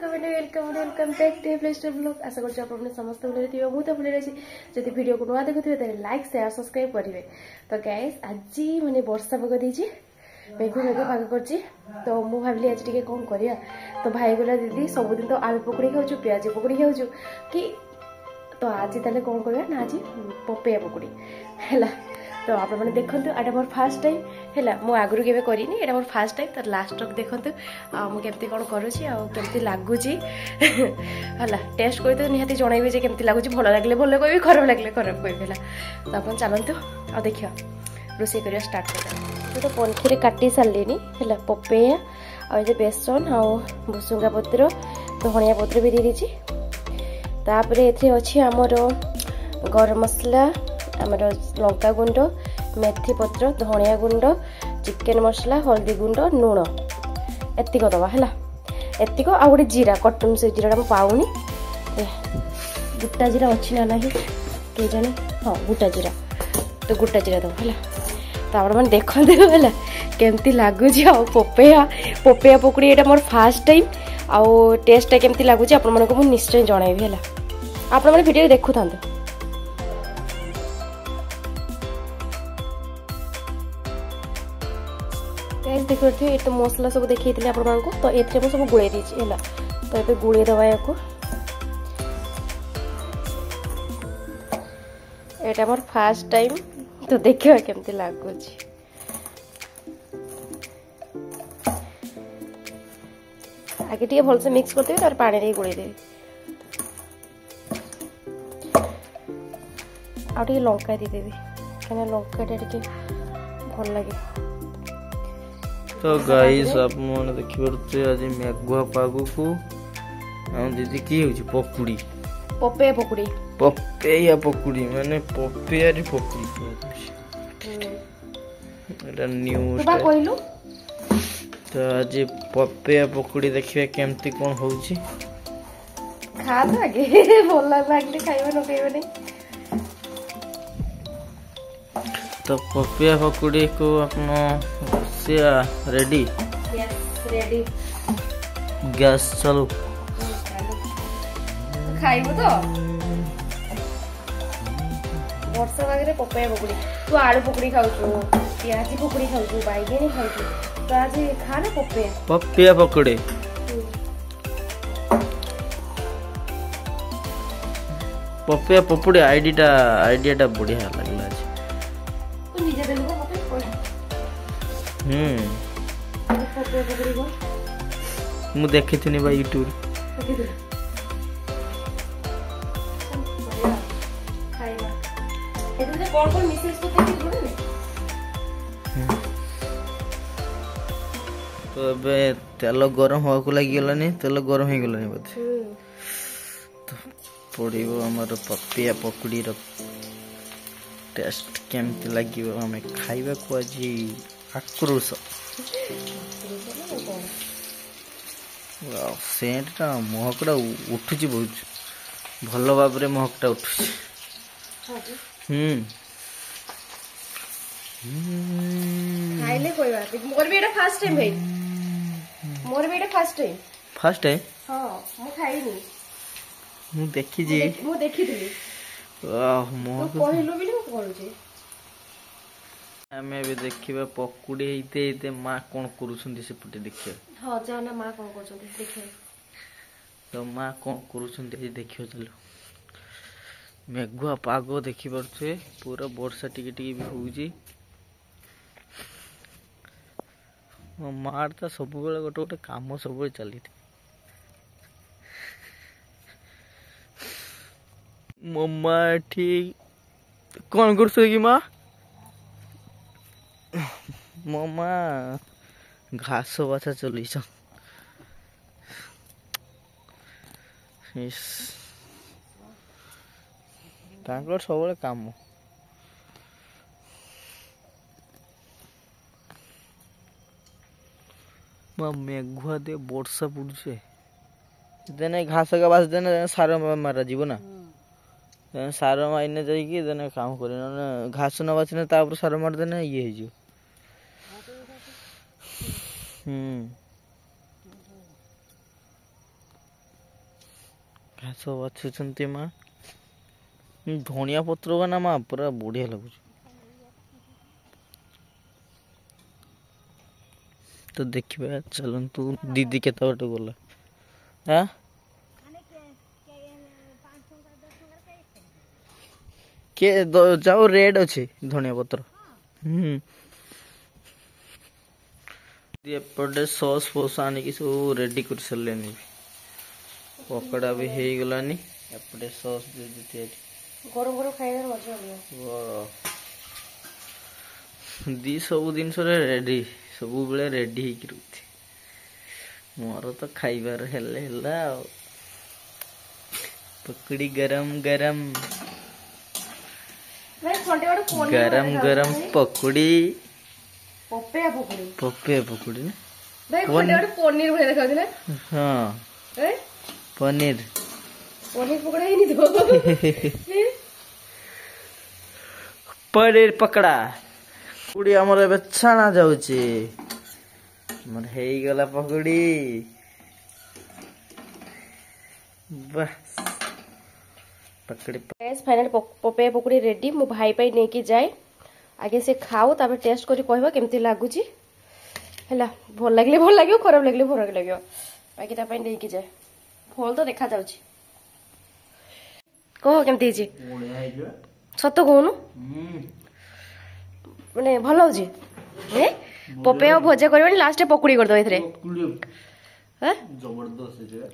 Welcome back to Play Store blog. आशा करछि आपन समस्त भले थिबे मु तो भले रही। जदि वीडियो को नुआ देखुथिबे त लाइक शेयर सब्सक्राइब करिवे। तो गाइस आज माने वर्षा पक देछि, मेघ पाग करछि। तो मु भाबली आज टिके कोन करिया। तो भाई बोला दीदी सब दिन तो आलू पकड़ी खाउछु, प्याज पकड़ी खाउछु कि तो आज ताले कोन करिया ना आज पपैया पकड़ी हैला। तो आप मैंने देखु एटा मोर फास्ट टाइम है मु आगु के करनी एटा मोर फास्ट टाइम। तो लास्ट तक देखु मुझे कौन करुँची लगुच है टेस्ट कर तो निहाती जनइबे जे केमती लगुच भल लगे भल कह खराब लगे खराब कह है। तो आप चलतु आ देखिए रोषे कर स्टार्ट कर। तो पंखी काटी सारे है पपैया आ बेसन आ भुसुंगा पत्र धनिया पत्र भी दे दीजिए। तापर ये अच्छी आमर गरम मसला आमर लंका गुंड मेथी पत्र धनिया गुंड चिकेन मसला हल्दी गुंड लुण एतिक दबा है एतिक आ गोटे जीरा कटन से जीरा पाऊनी गोटा जीरा अच्छी ना नहीं के जाने हाँ गोटा जीरा तो गोटा जीरा दबा है। तो मैंने देखते है केमती लगुच पपैया पपैया पकड़ी ये मोर फास्ट टाइम आउ टेस्ट केमती लगुच आप निश्चय जनइबी है। आप वीडियो देखु था देखिए ये तो मसला सब देखी थी आपको। तो ये सब गुड़े दीजिए है। तो ये गुड़े दबा या एटा मोर फास्ट टाइम। तो देखिए केमती लगुच आगे टे भलसे मिक्स करदेवी तार पानी दे गुड़े देवी आ लंका देदेवी कहीं लंका टे भल लगे। तो गाइस आप मन देखिए आज मेघुआ पाग को दीदी की हो पकुड़ी पपैया पकुड़ी पपैया पकुड़ी माने पपैया री पकुड़ी एटा न्यू कहलु। तो आज पपैया पकुड़ी देखिए केमती कोन होउची खा तो आगे भल लागले खाइबा न खाइबा नहीं। तो पपैया पकुड़ी को अपना रेडी रेडी गैस चलो खाइबो तो वर्षा पागे पपैया पकुड़ी तू आलू पकुड़ी खाऊ प्याज पकुड़ी खाऊ बैगणी खाऊ तो आज खा ना पपैया पकुड़ी पपैया पकुड़ी आइडिया बढ़िया लगला आज। तू निजे देलु को मते पपैया पकुड़ी को मु देखि थनी बा यूट्यूब खाइबा एते कोन मिसेज को देखि गुण ने। तो अबे तेल गरम होगा को लगी गलानी तेल गरम हो गलानी बोधे। तो पड़ो आमर पपैया पकुड़ी टेस्ट केमती लगे आम खाइबा को आज आक्रोश सेंटा महकटा उठुची बहुत भल भाव महकटा उठुची। खाइले कोई बात नहीं मोर भी एटा फर्स्ट टाइम भाई मोर भी एटा फर्स्ट टाइम हां मु खाइनी मु देखि जे मु देखिथिली वाह मो तो कहलो भी नहीं करू जे हमें भी देखिबा पकुड़ी हेते मां कोन करूछन से पटे देखिए। हां जाना मां कोन करछन देखिए। तो मां कोन करूछन देखियो चलो मेघुआ पाग देखि परछे पूरा वर्षा टिके टिके भी होउजी। मो मार तो सब बेले गोटे गोटे काम सब चली मो माँ ठीक कौन कर कि माँ मो माँ घास बाछा चल सब काम मेघुआ दे वर्षा पड़े देने घास का बास देने सार मारा जीव ना सार मारने जाइए काम कर घास न बाचने सार मारदेने ये हो घास बाछुंट माँ धनिया पत्र का ना माँ पूरा बढ़िया लगुच। तो देखिए चलतु दीदी केत बाटे गला हाँ के जाओ रेड अच्छे धनिया पत्र एपटे सॉस फोस आनिकी सब रेडी कर सारे पकड़ा भी हो गलानी एपटे सॉस दे देती गरम गरम खाइबार मजा आबो दी सब जिनस रेडी सब बेले रेडी हो मोर तो खाइबार हेला पकड़ी गरम गरम गरम गरम पकड़ी पपेया पकड़ी पकड़ी भाई पनीर भले देखा दिले हाँ ए पनीर पकड़ा ही नहीं दो पनीर पकड़ा पकड़ी हमर एबे छाना जाउची मन हेई गला पकड़ी बस पकड़ी गैस फाइनल पपेया पकड़ी रेडी मो भाई पाई नेकी जाए आगे से खाओ तापर टेस्ट करी कहबा केमती लागुची हैला भल लागले खराब लागले फरक लागो बाकी ता पाई नेकी जाए फल तो देखा जाउची कह केमती छी सत कहनु माने भल होची ए पपेया भजा करबनी लास्ट पकड़ी कर दो एथरे हैं जबरदस्त है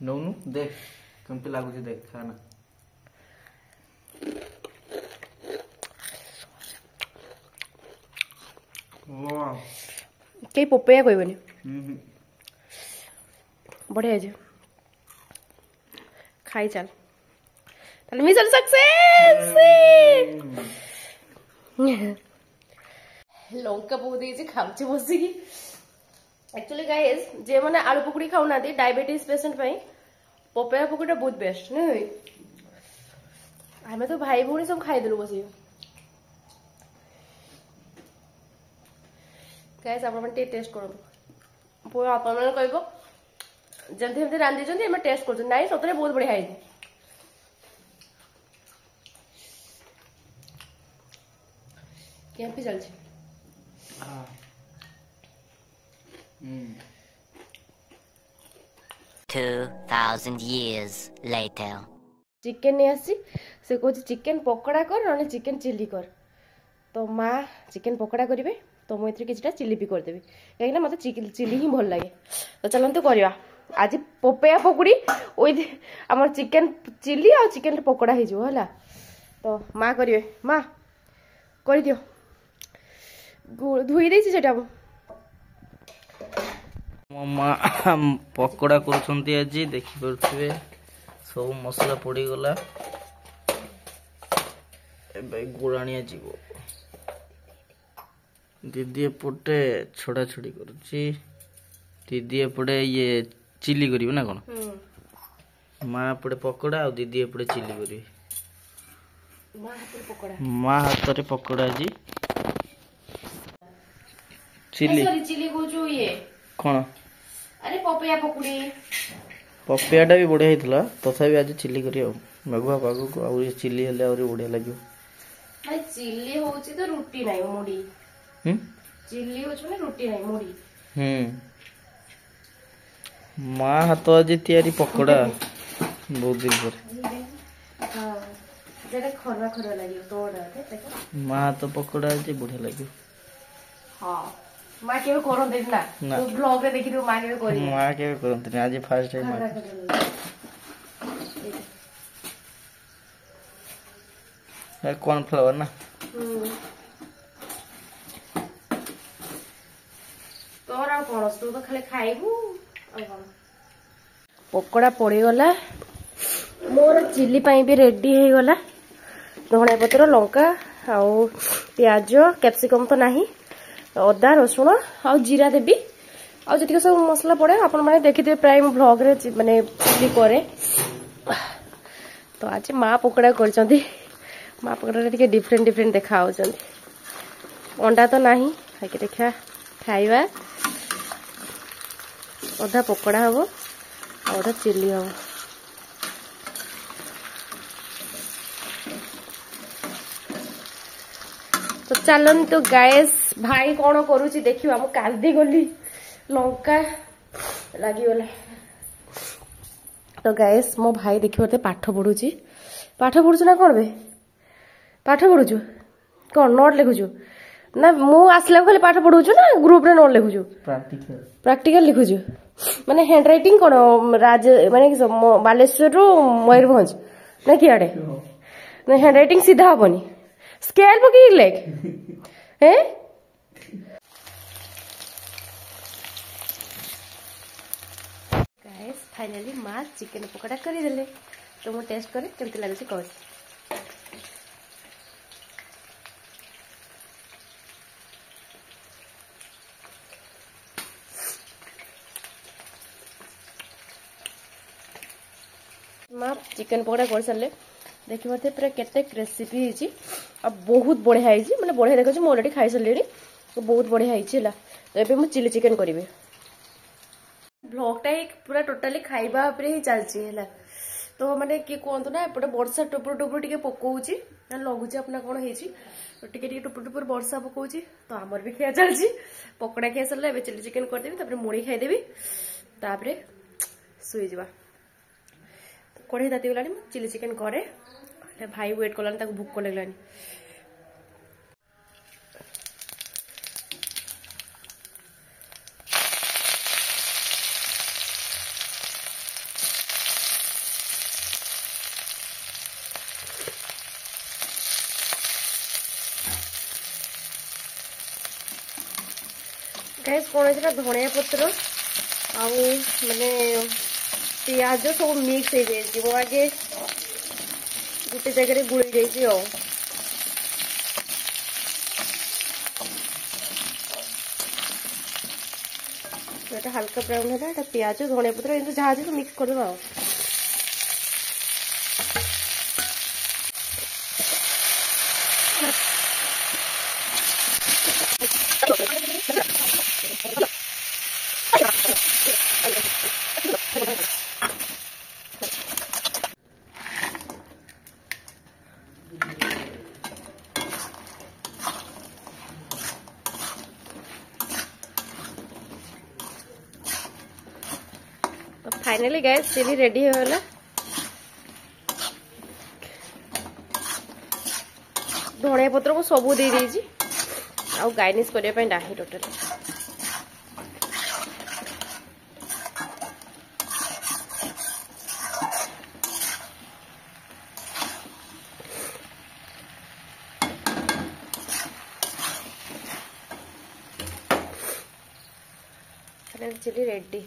नौनु देख केमती लागुची देख खाना कई पपेया कहबनी बढ़िया है खाई चल ताले मिशन सक्सेस लंका पकु देछि खाउछि बसिकी एक्चुअली गाइस जे माने आलू पकड़ी खाउ ना दी डायबिटीज पेशेंट पई पपेया पकड़ीटा बहुत बेस्ट नै होई हमें तो भाई भौणी सब खाई देलु बसी गाइस आपण टे टेस्ट करू पूरा आपण मन कहबो जल्दी जल्दी रांधी जंदी हम टेस्ट करछु नाही सतरे बहुत बढ़िया है कैंपी चल छी 2000 years later चिकन नहीं आसी से कहछि चिकन पकोड़ा कर ना चिकन चिल्ली कर तो माँ चिकन पकोड़ा करेंगे तो मुझे किसी चिल्ली भी करदेवी कहीं मत चिल्ली ही भल लगे तो चलते करवा आज पपेया पकड़ी विथ आम चिकन चिल्ली आ चिकन पकोड़ा हो तो माँ करेंगे माँ कर दियो धोई देसी सेटा मो माँ पकोड़ा कर आज देखिपे सब मसला पड़ी गला गुड़ाणिया जीव दीदी एपटे छड़ा छड़ी करुची दीदी एपटे ये चिली करिवे ना कोन माँ एपटे पकोड़ा और दीदी एपटे चिली करिवे माँ हाथ रे पकोड़ा जी चिली चिली कोजो ये कोन अरे पपेया पकड़ी पपेयाटा भी बढ़िया होता तथापि आज चिली करी मेघुआ पाग को आ चिली हेले आहुरी बढ़िया लगे भाई चिल्ली होची तो रुटी नाही मुड़ी चिल्ली होची माने रुटी नाही मुड़ी माँ हाथ आज तैयारी पकोड़ा बहुत दिन पर हां जेटा खरवा खरवा लागियो तोड़ा देखो माँ हाथ पकोड़ा आज बढ़िया लगे हां माँ केवे करन देख ना तो ब्लॉग रे देखि दो माँ केवे करी माँ केवे करन आज फर्स्ट टाइम माँ कॉर्नफ्लावर ना तोर आ कोन तू तो खाली खाइबू आ कोन पकोड़ा पड़ी गला मोर चिल्ली पाई भी रेडी हो गला धनिया पत्र लंका आउ प्याज कैप्सिकम तो नाही अदा रसुण आ जीरा देवी आ जति सब मसला पड़े आपण माने देखिथे प्राय व्लॉग रे माने चिल्ली करे तो आज माँ पकोड़ा करचंदी माँ पकोड़ा टिके डिफरेंट डिफरेंट देखा होचंदी अंडा तो नाही खाके देखा खाइबा अधा पकोड़ा हबो और चिल्ली हम तो चलन तो गैस भाई कौन करुची देखिबा मु काल्दी गली लंका लगी गला तो गैस मो भाई देखिबते पाठ पढुची ना कौन बे पाठ पढुचु कौन नोट लिखुचु ना मु आसला खाली पाठ पढुचु ना ग्रुप रे नोट लिखुचु प्रैक्टिकल लिखुचु माने हैंड राइटिंग कोन राज माने बालेश्वर रु मयूरभंज ना कि आडे ना हैंड राइटिंग सीधा हबनी स्केल पकी लेख हैं गाइस फाइनली मां चिकन पकोड़ा करी देले तो मु टेस्ट करे केमति लागै कहै मां चिकन पकोड़ा कर सारे देखी मत पूरा केते रेसिपी होइची अब बहुत बढ़िया होइची माने बढ़िया देखो मैं ऑलरेडी खाई सारे तो बहुत बढ़िया होइची हला तो एबे मु चिली चिकन करिवे ब्लॉगटा एक पूरा टोटाली खाइबा उपरे ही चलची हला तो माने की कोंतो ना एपटे वर्षा टुपुर टुपुर टिके पकोउची ना लगुची अपना कोन हेची तो टिके टिके टुपुर टुपुर वर्षा पकोउची तो हमर भी खिया चलची पकोड़ा खिया सरला एबे चिली चिकन कर देबी तापर मुड़ी खाई देबी तापर सुई जबा कढ़ई ताती गलानी चिली चिकन करे भाई वेट कलानी ताको भूख लगलानी गैस कौन धनिया पत्र आउ माने पियाज सब मिक्स हो जाए आगे गोटे जगह गुड़ी जाइए हल्का ब्राउन है पियाज धनिया पत्र एमती जहाँ तो मिक्स करदेवा फाइनली गैस चिली रेडी होगला धनिया पत्र को सबू दे देजी आ गार्निश करने पे नाही टोटल चिली रेडी।